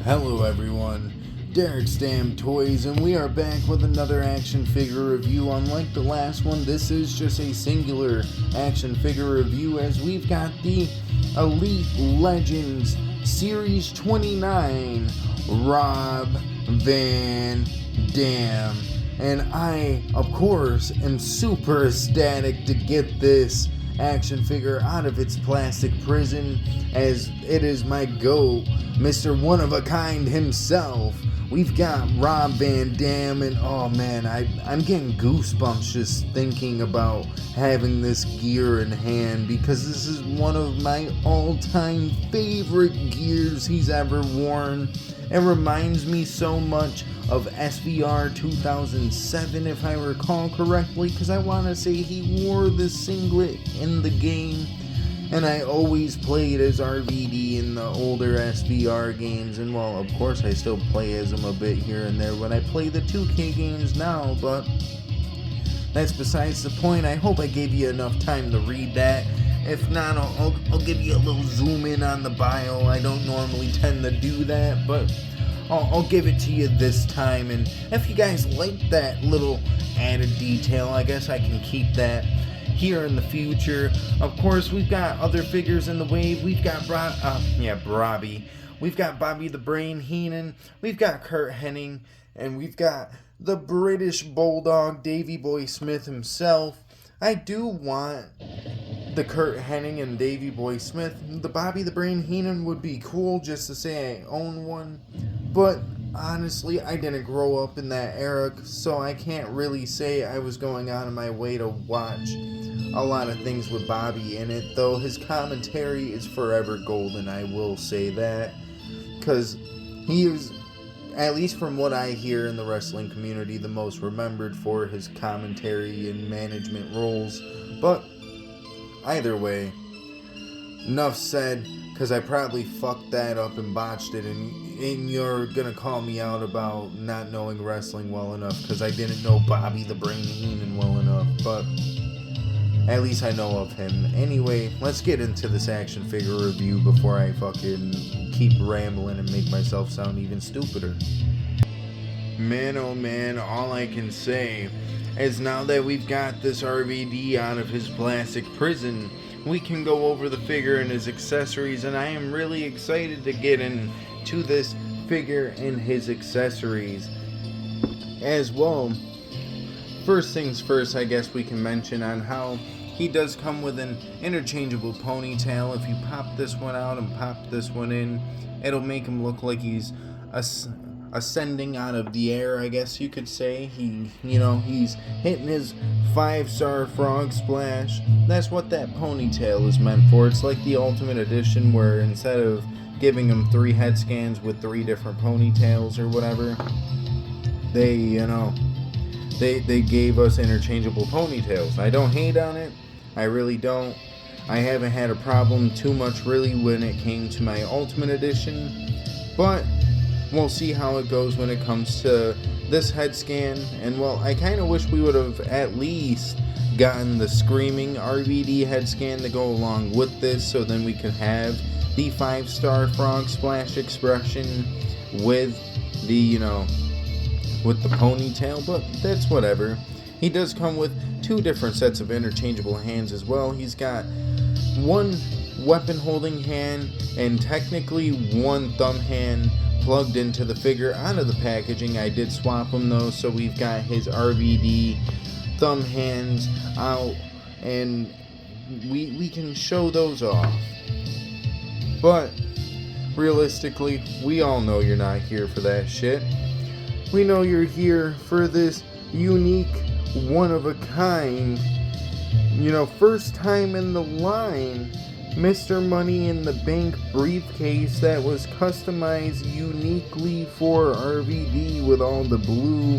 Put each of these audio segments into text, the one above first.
Hello everyone, Derek Stam Toys, and we are back with another action figure review. Unlike the last one, this is just a singular action figure review as we've got the Elite Legends Series 29 Rob Van Dam. And I, of course, am super ecstatic to get this action figure out of its plastic prison, as it is my GOAT, Mr. One of a Kind himself. We've got Rob Van Dam, and oh man, I'm getting goosebumps just thinking about having this gear in hand, because this is one of my all-time favorite gears he's ever worn. It reminds me so much of SVR 2007, if I recall correctly, because I want to say he wore this singlet in the game, and I always played as RVD in the older SVR games, and well, of course I still play as him a bit here and there when I play the 2K games now, but that's besides the point. I hope I gave you enough time to read that. If not, I'll give you a little zoom in on the bio. I don't normally tend to do that, but I'll give it to you this time. And if you guys like that little added detail, I guess I can keep that here in the future. Of course, we've got other figures in the wave. We've got Robbie. We've got Bobby the Brain Heenan. We've got Curt Hennig, and we've got the British Bulldog Davey Boy Smith himself. I do want the Curt Hennig and Davey Boy Smith. The Bobby the Brain Heenan would be cool just to say I own one, but honestly, I didn't grow up in that era, so I can't really say I was going out of my way to watch a lot of things with Bobby in it, though his commentary is forever golden, I will say that, because he is, at least from what I hear in the wrestling community, the most remembered for his commentary and management roles. But either way, enough said, because I probably fucked that up and botched it, and you're gonna call me out about not knowing wrestling well enough because I didn't know Bobby the Brain Heenan well enough, but at least I know of him. Anyway, let's get into this action figure review before I fucking keep rambling and make myself sound even stupider. Man, oh man, all I can say is now that we've got this RVD out of his plastic prison, we can go over the figure and his accessories, and I am really excited to get into this figure and his accessories as well. First things first, I guess we can mention on how he does come with an interchangeable ponytail. If you pop this one out and pop this one in, it'll make him look like he's ascending out of the air, I guess you could say. He's hitting his 5-star frog splash. That's what that ponytail is meant for. It's like the Ultimate Edition, where instead of giving him 3 head scans with 3 different ponytails or whatever, they gave us interchangeable ponytails. I don't hate on it. I really don't. I haven't had a problem too much really when it came to my Ultimate Edition, but we'll see how it goes when it comes to this head scan. And well, I kind of wish we would have at least gotten the Screaming RVD head scan to go along with this, so then we could have the 5-star frog splash expression with the with the ponytail, but that's whatever. He does come with 2 different sets of interchangeable hands as well. He's got 1 weapon holding hand and technically 1 thumb hand plugged into the figure out of the packaging. I did swap them though, so we've got his RVD thumb hands out, and we can show those off. But realistically, we all know you're not here for that shit. We know you're here for this unique, one-of-a-kind, first time in the line, Mr. Money in the Bank briefcase that was customized uniquely for RVD with all the blue.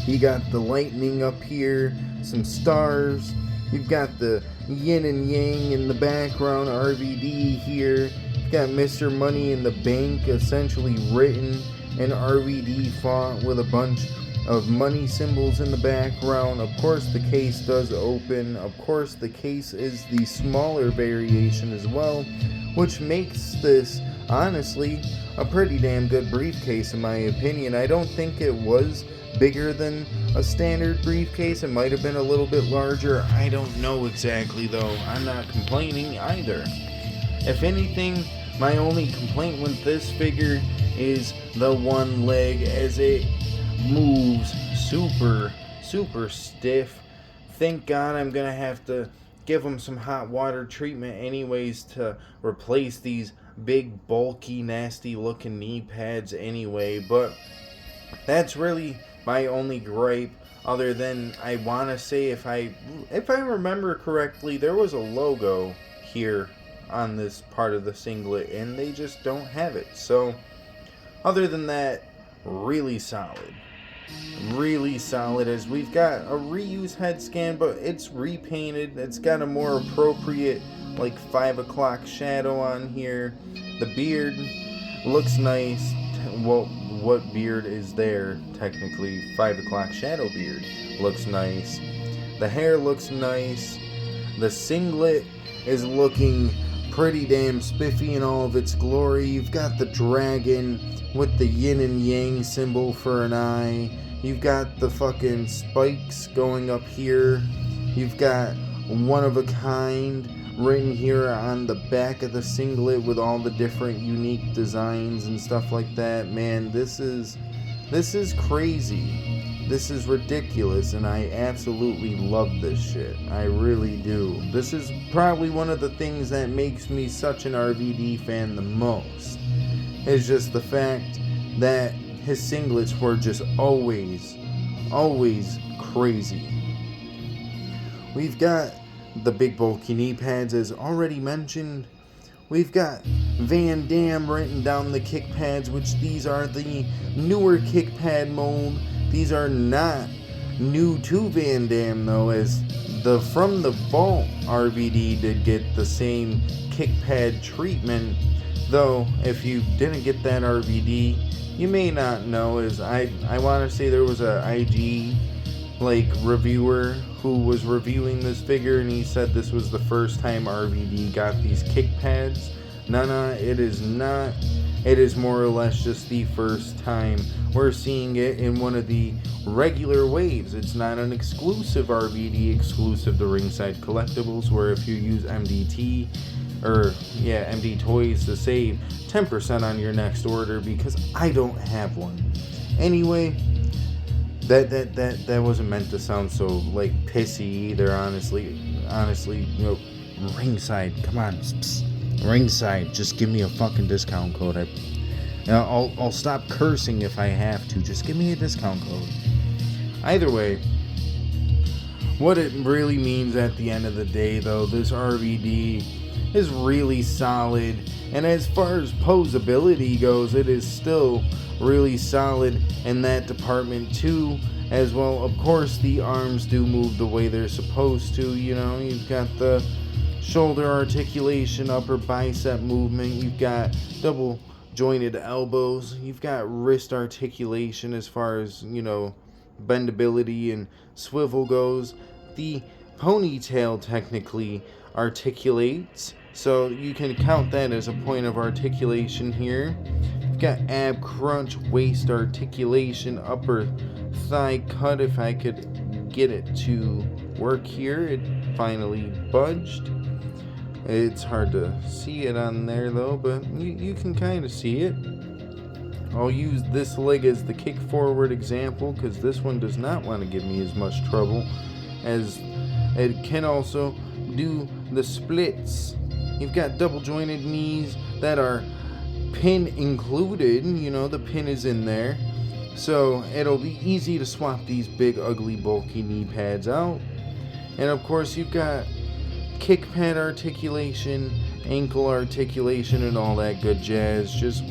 You got the lightning up here, some stars. You've got the yin and yang in the background, RVD here. You've got Mr. Money in the Bank essentially written in RVD font with a bunch of money symbols in the background. Of course, the case does open. Of course, the case is the smaller variation as well, which makes this honestly a pretty damn good briefcase in my opinion. I don't think it was bigger than a standard briefcase. It might have been a little bit larger. I don't know exactly though. I'm not complaining either. If anything, my only complaint with this figure is the one leg, as it moves super stiff. Thank God I'm gonna have to give him some hot water treatment anyways to replace these big bulky nasty looking knee pads anyway. But that's really my only gripe, other than I want to say if I remember correctly, there was a logo here on this part of the singlet and they just don't have it. So other than that, really solid, as we've got a reuse head scan, but it's repainted. It's got a more appropriate like 5 o'clock shadow on here. The beard looks nice. Well, what beard is there technically? 5 o'clock shadow beard looks nice. The hair looks nice. The singlet is looking pretty damn spiffy in all of its glory. You've got the dragon with the yin and yang symbol for an eye. You've got the fucking spikes going up here. You've got one of a kind written here on the back of the singlet with all the different unique designs and stuff like that. Man, this is crazy. This is ridiculous, and I absolutely love this shit. I really do. This is probably one of the things that makes me such an RVD fan the most. It's just the fact that his singlets were just always crazy. We've got the big bulky knee pads as already mentioned. We've got Van Damme written down the kick pads, which these are the newer kick pad mold. These are not new to Van Damme though, as the From the Vault RVD did get the same kick pad treatment. Though if you didn't get that RVD, you may not know, as I want to say there was a IG reviewer who was reviewing this figure, and he said this was the first time RVD got these kick pads. No, it is not. It is more or less just the first time we're seeing it in one of the regular waves. It's not an exclusive RVD exclusive to Ringside Collectibles, where if you use MD Toys to save 10% on your next order, because I don't have one. Anyway, that wasn't meant to sound so pissy either, honestly, Ringside, come on, Ringside, just give me a fucking discount code. I'll stop cursing if I have to. Just give me a discount code. Either way, what it really means at the end of the day, though, this RVD is really solid, and as far as posability goes, it is still really solid in that department too, as well. Of course, the arms do move the way they're supposed to. You've got the shoulder articulation, upper bicep movement, you've got double jointed elbows, you've got wrist articulation as far as bendability and swivel goes. The ponytail technically articulates, so you can count that as a point of articulation here. You've got ab crunch, waist articulation, upper thigh cut. If I could get it to work here, it finally budged. It's hard to see it on there though, but you can kind of see it. I'll use this leg as the kick forward example, because this one does not want to give me as much trouble, as it can also do the splits. You've got double jointed knees that are pin included. The pin is in there, so it'll be easy to swap these big ugly bulky knee pads out. And of course, you've got kick pad articulation, ankle articulation, and all that good jazz. Just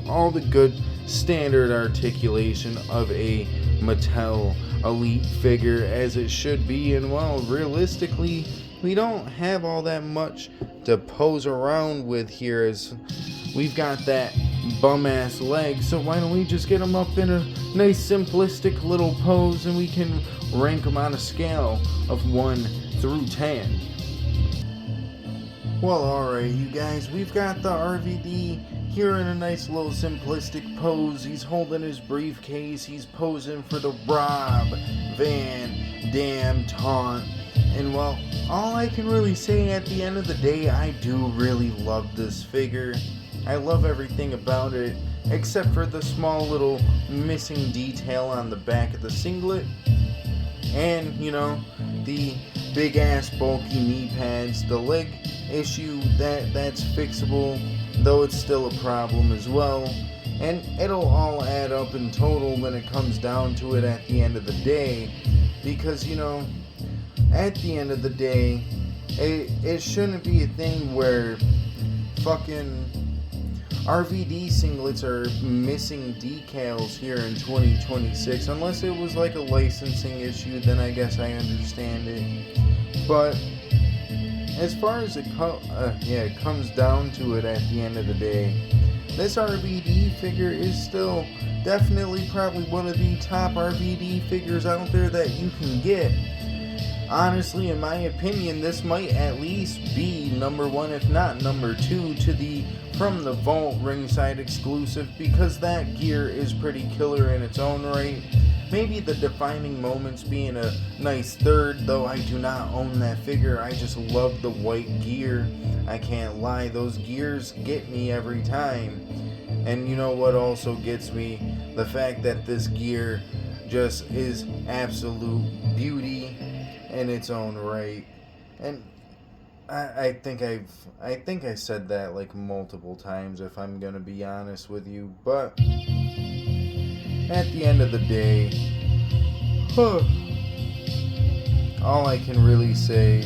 all the good standard articulation of a Mattel Elite figure, as it should be. And well, realistically, we don't have all that much to pose around with here, as we've got that bum ass leg. So why don't we just get them up in a nice simplistic little pose, and we can rank them on a scale of 1 through 10. Well, alright, you guys, we've got the RVD here in a nice little simplistic pose. He's holding his briefcase, he's posing for the Rob Van Dam taunt. And well, all I can really say at the end of the day, I do really love this figure. I love everything about it, except for the small little missing detail on the back of the singlet. And, you know, the big ass bulky knee pads, the leg issue, that's fixable, though it's still a problem as well. And it'll all add up in total when it comes down to it at the end of the day. Because, you know, at the end of the day, it shouldn't be a thing where fucking RVD singlets are missing decals here in 2026. Unless it was like a licensing issue, then I guess I understand it. But as far as it comes down to it at the end of the day, this RVD figure is still definitely probably one of the top RVD figures out there that you can get. Honestly, in my opinion, this might at least be number one, if not number two, to the From the Vault ringside exclusive, because that gear is pretty killer in its own right. Maybe the defining moments being a nice third, though I do not own that figure. I just love the white gear. I can't lie, those gears get me every time. And you know what also gets me? The fact that this gear just is absolute beauty in its own right. And I think I said that like multiple times, if I'm gonna be honest with you. But at the end of the day, all I can really say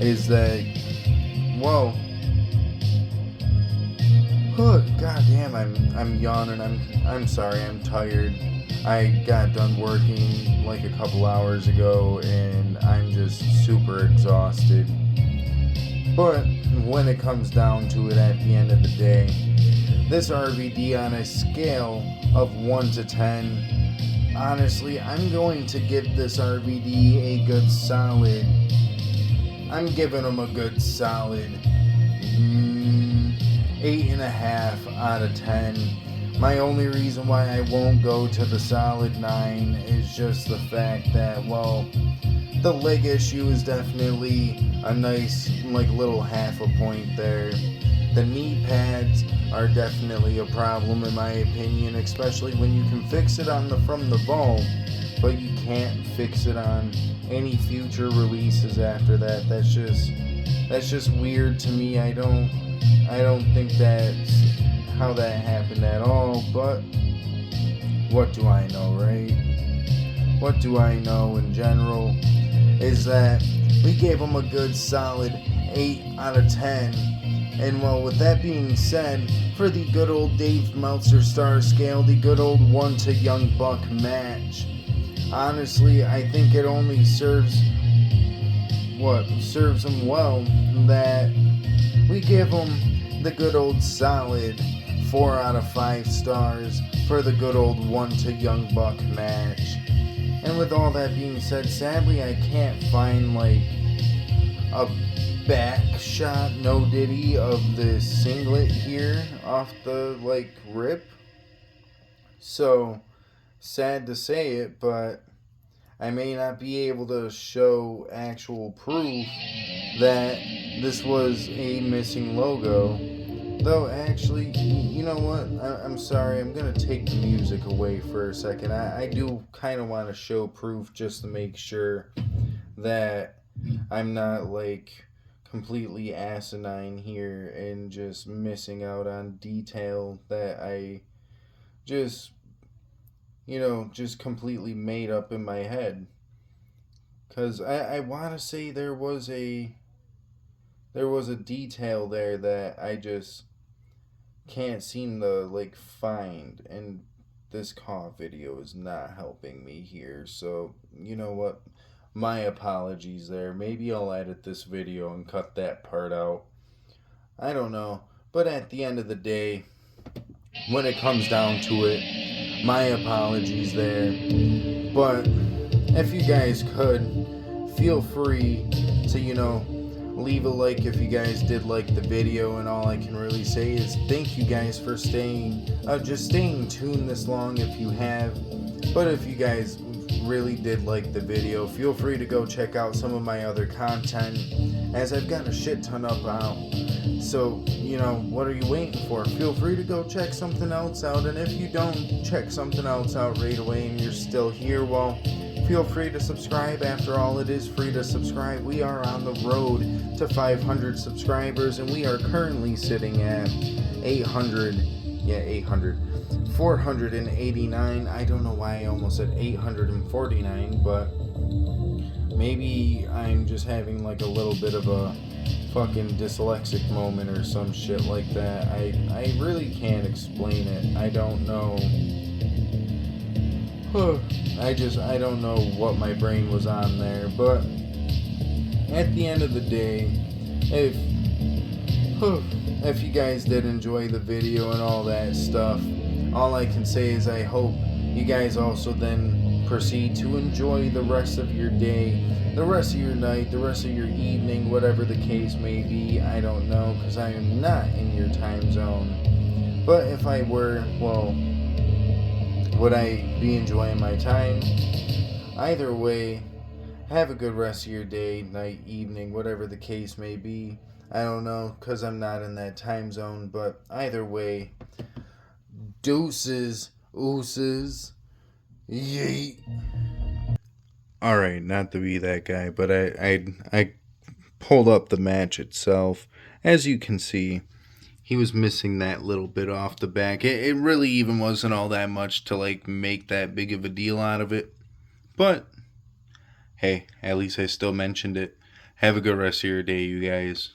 is that, well, goddamn, I'm yawning. I'm sorry. I'm tired. I got done working like a couple hours ago, and I'm just super exhausted. But when it comes down to it at the end of the day, this RVD on a scale of 1 to 10, honestly, I'm going to give this RVD a good solid, I'm giving him a good solid 8.5 out of 10. My only reason why I won't go to the solid 9 is just the fact that, well, the leg issue is definitely a nice, like, little half a point there. The knee pads are definitely a problem in my opinion, especially when you can fix it on the From the Vault, but you can't fix it on any future releases after that. That's just weird to me. I don't think that's how that happened at all, but what do I know, right? What do I know in general is that we gave him a good solid 8 out of 10. And well, with that being said, for the good old Dave Meltzer star scale, the good old 1 to Young Buck match, honestly, I think it only serves him well that we give him the good old solid 4 out of 5 stars for the good old 1 to Young Buck match. And with all that being said, sadly I can't find like a back shot no diddy of the singlet here off the like rip. So sad to say it, but I may not be able to show actual proof that this was a missing logo. Though, actually, you know what? I'm sorry. I'm going to take the music away for a second. I do kind of want to show proof just to make sure that I'm not, like, completely asinine here and just missing out on detail that I just, just completely made up in my head. Because I want to say there was a detail there that I just can't seem to like find, and this cough video is not helping me here. So you know what, my apologies there. Maybe I'll edit this video and cut that part out. I don't know, but at the end of the day, when it comes down to it, my apologies there. But if you guys could feel free to leave a like if you guys did like the video, and all I can really say is thank you guys for staying tuned this long if you have. But if you guys really did like the video, feel free to go check out some of my other content, as I've got a shit ton up out. So, what are you waiting for? Feel free to go check something else out, and if you don't check something else out right away and you're still here, well, feel free to subscribe. After all, it is free to subscribe. We are on the road to 500 subscribers, and we are currently sitting at 489. I don't know why I almost said 849, but maybe I'm just having like a little bit of a fucking dyslexic moment or some shit like that. I really can't explain it. I don't know. I don't know what my brain was on there, but at the end of the day, if you guys did enjoy the video and all that stuff, all I can say is I hope you guys also then proceed to enjoy the rest of your day, the rest of your night, the rest of your evening, whatever the case may be. I don't know, because I am not in your time zone. But if I were, well, would I be enjoying my time? Either way, have a good rest of your day, night, evening, whatever the case may be. I don't know, because I'm not in that time zone, but either way, deuces, ooses, yeet. Alright, not to be that guy, but I pulled up the match itself. As you can see, he was missing that little bit off the back. It really even wasn't all that much to like make that big of a deal out of it. But hey, at least I still mentioned it. Have a good rest of your day, you guys.